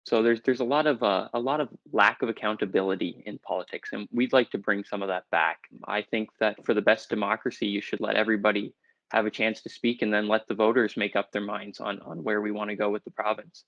So there's a lot of lack of accountability in politics, and we'd like to bring some of that back. I think that for the best democracy, you should let everybody have a chance to speak, and then let the voters make up their minds on where we want to go with the province.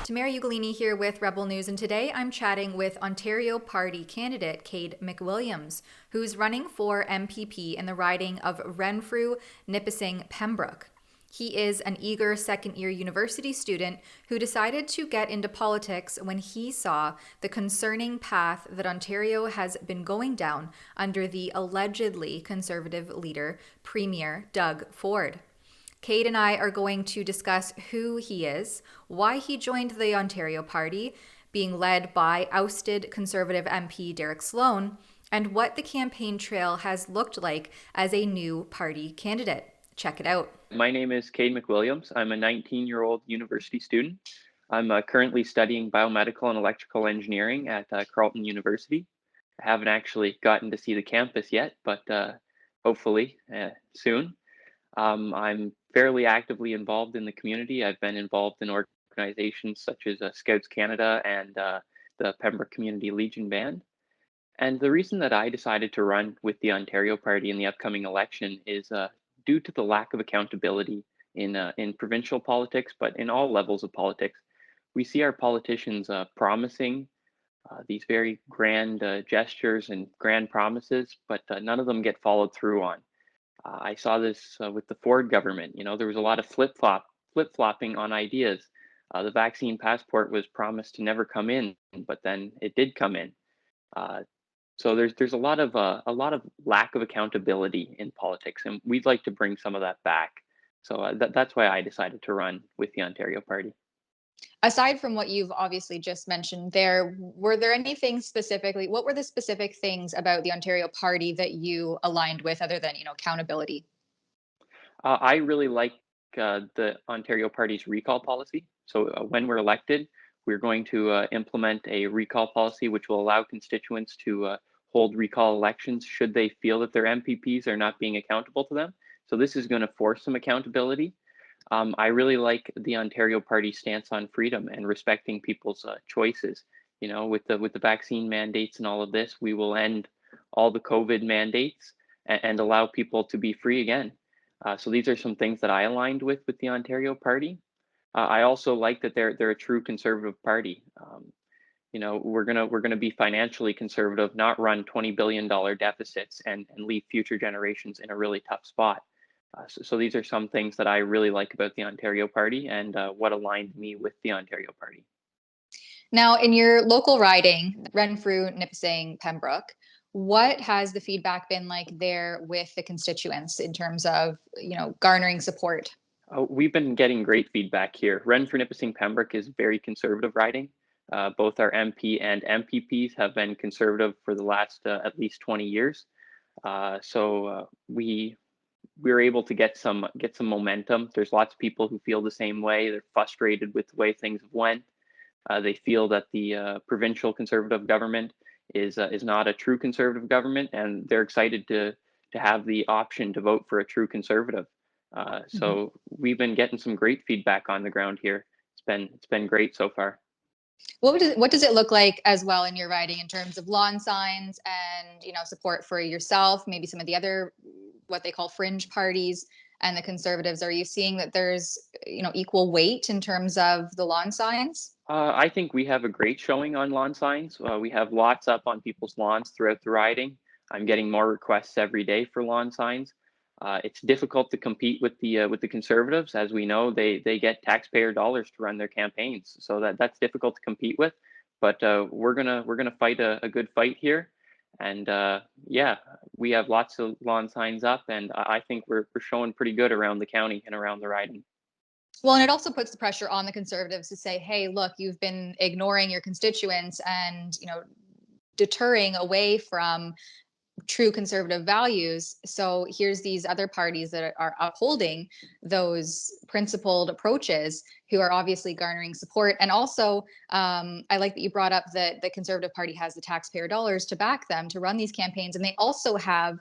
Tamara Ugolini here with Rebel News, and today I'm chatting with Ontario Party candidate Kade MacWilliams, who's running for MPP in the riding of Renfrew-Nippising-Pembroke. He is an eager second-year university student who decided to get into politics when he saw the concerning path that Ontario has been going down under the allegedly conservative leader, Premier Doug Ford. Kade and I are going to discuss who he is, why he joined the Ontario Party, being led by ousted Conservative MP Derek Sloan, and what the campaign trail has looked like as a new party candidate. Check it out. My name is Kade MacWilliams. I'm a 19-year-old university student. I'm currently studying Biomedical and Electrical Engineering at Carleton University. I haven't actually gotten to see the campus yet, but hopefully soon. I'm fairly actively involved in the community. I've been involved in organizations such as Scouts Canada and the Pembroke Community Legion Band. And the reason that I decided to run with the Ontario Party in the upcoming election is due to the lack of accountability in provincial politics, but in all levels of politics. We see our politicians promising these very grand gestures and grand promises, but none of them get followed through on. I saw this with the Ford government. You know, there was a lot of flip-flopping on ideas. The vaccine passport was promised to never come in, but then it did come in. Uh, so there's a lot of lack of accountability in politics, and we'd like to bring some of that back. So that's why I decided to run with the Ontario Party. Aside from what you've obviously just mentioned there, were there anything specifically, what were the specific things about the Ontario Party that you aligned with other than, accountability? I really like the Ontario Party's recall policy. So when we're elected, we're going to implement a recall policy, which will allow constituents to hold recall elections should they feel that their MPPs are not being accountable to them. So this is going to force some accountability. I really like the Ontario Party stance on freedom and respecting people's choices. You know, with the vaccine mandates and all of this, we will end all the COVID mandates and allow people to be free again. So these are some things that I aligned with the Ontario Party. I also like that they're a true conservative party. You know, we're gonna be financially conservative, not run $20 billion deficits and leave future generations in a really tough spot. So these are some things that I really like about the Ontario Party and what aligned me with the Ontario Party. Now, in your local riding, Renfrew-Nipissing-Pembroke, what has the feedback been like there with the constituents in terms of, garnering support? We've been getting great feedback here. Renfrew-Nipissing-Pembroke is very conservative riding. Both our MP and MPPs have been conservative for the last at least 20 years. So we're able to get some momentum. There's lots of people who feel the same way. They're frustrated with the way things have went. They feel that the provincial conservative government is not a true conservative government, and they're excited to have the option to vote for a true conservative. Mhm. So we've been getting some great feedback on the ground here. It's been great so far. What does it look like as well in your riding in terms of lawn signs and support for yourself, maybe some of the other what they call fringe parties and the conservatives? Are you seeing that there's equal weight in terms of the lawn signs? I think we have a great showing on lawn signs. We have lots up on people's lawns throughout the riding. I'm getting more requests every day for lawn signs. It's difficult to compete with the conservatives, as we know they get taxpayer dollars to run their campaigns, so that's difficult to compete with. But we're gonna fight a good fight here, and yeah, we have lots of lawn signs up, and I think we're showing pretty good around the county and around the riding. Well, and it also puts the pressure on the conservatives to say, hey, look, you've been ignoring your constituents and deterring away from true conservative values. So here's these other parties that are upholding those principled approaches who are obviously garnering support. And also, I like that you brought up that the Conservative Party has the taxpayer dollars to back them to run these campaigns. And they also have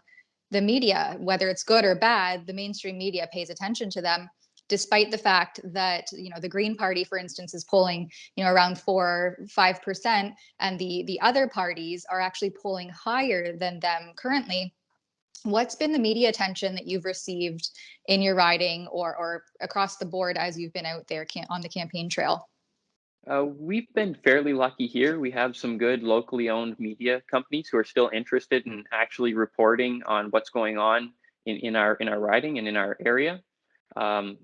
the media, whether it's good or bad, the mainstream media pays attention to them. despite the fact that, the Green Party, for instance, is polling, around 4-5%, and the other parties are actually polling higher than them currently. What's been the media attention that you've received in your riding or across the board as you've been out there on the campaign trail? We've been fairly lucky here. We have some good locally owned media companies who are still interested in actually reporting on what's going on in our riding and in our area. Um,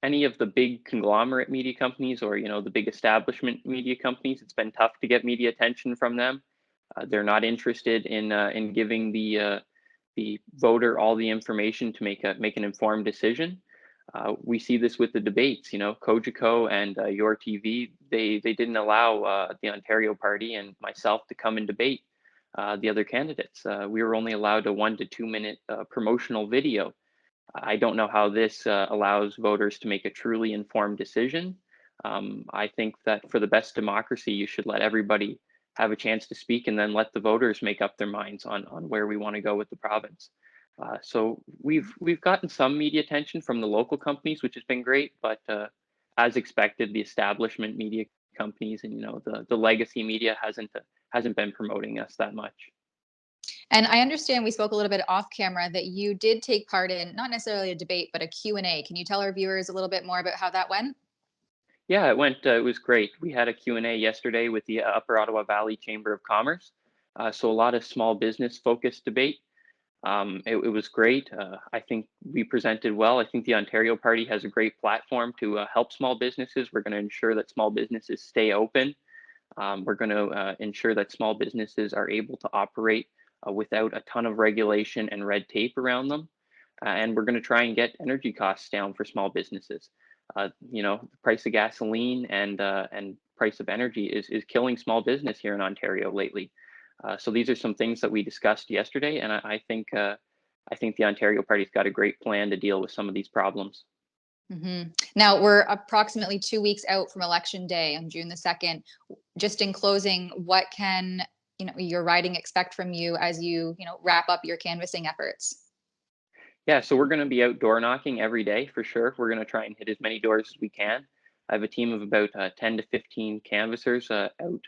any of the big conglomerate media companies or the big establishment media companies, it's been tough to get media attention from them. They're not interested in giving the voter all the information to make an informed decision. We see this with the debates. Cogeco and Your TV, they didn't allow the Ontario Party and myself to come and debate the other candidates. We were only allowed a 1 to 2 minute promotional video. I don't know how this allows voters to make a truly informed decision. I think that for the best democracy, you should let everybody have a chance to speak and then let the voters make up their minds on where we want to go with the province. So we've gotten some media attention from the local companies, which has been great, but as expected, the establishment media companies and the legacy media hasn't been promoting us that much. And I understand we spoke a little bit off camera that you did take part in not necessarily a debate, but a Q&A. Can you tell our viewers a little bit more about how that went? Yeah, it went. It was great. We had a Q&A yesterday with the Upper Ottawa Valley Chamber of Commerce. So a lot of small business focused debate. It was great. I think we presented well. I think the Ontario Party has a great platform to help small businesses. We're going to ensure that small businesses stay open. We're going to ensure that small businesses are able to operate without a ton of regulation and red tape around them. And we're going to try and get energy costs down for small businesses. The price of gasoline and price of energy is killing small business here in Ontario lately. So these are some things that we discussed yesterday, and I think the Ontario Party's got a great plan to deal with some of these problems. Mm-hmm. Now we're approximately 2 weeks out from Election Day on June the 2nd. Just in closing, what can your riding expect from you as you wrap up your canvassing efforts? Yeah, so we're going to be out door knocking every day for sure. We're going to try and hit as many doors as we can. I have a team of about 10 to 15 canvassers out,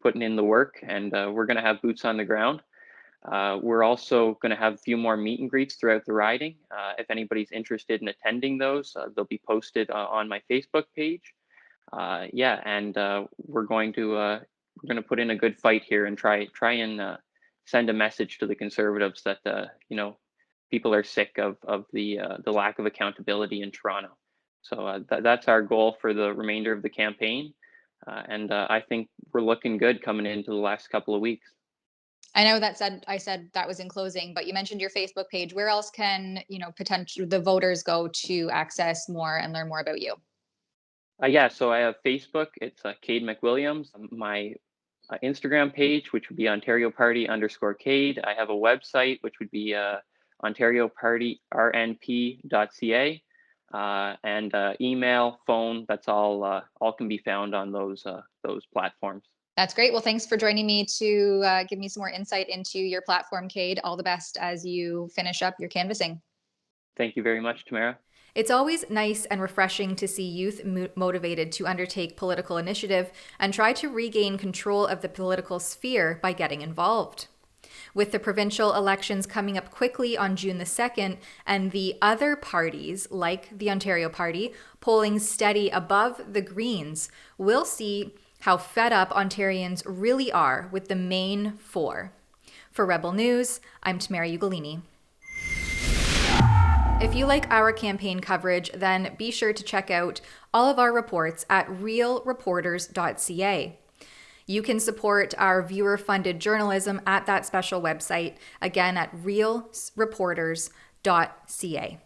putting in the work, and we're going to have boots on the ground. We're also going to have a few more meet and greets throughout the riding. If anybody's interested in attending those, they'll be posted on my Facebook page. And we're going to put in a good fight here and try and send a message to the Conservatives that people are sick of the lack of accountability in Toronto. So that's our goal for the remainder of the campaign. And I think we're looking good coming into the last couple of weeks. I know I said that was in closing, but you mentioned your Facebook page. Where else can, potentially the voters go to access more and learn more about you? Yeah, so I have Facebook. It's Kade MacWilliams. My Instagram page, which would be Ontario Party _Kade. I have a website, which would be Ontario Party RNP.ca. And email, phone, that's all can be found on those platforms. That's great. Well, thanks for joining me to give me some more insight into your platform, Kade. All the best as you finish up your canvassing. Thank you very much, Tamara. It's always nice and refreshing to see youth motivated to undertake political initiative and try to regain control of the political sphere by getting involved. With the provincial elections coming up quickly on June the 2nd and the other parties, like the Ontario Party, polling steady above the Greens, we'll see how fed up Ontarians really are with the main four. For Rebel News, I'm Tamara Ugolini. If you like our campaign coverage, then be sure to check out all of our reports at realreporters.ca. You can support our viewer-funded journalism at that special website, again at realreporters.ca.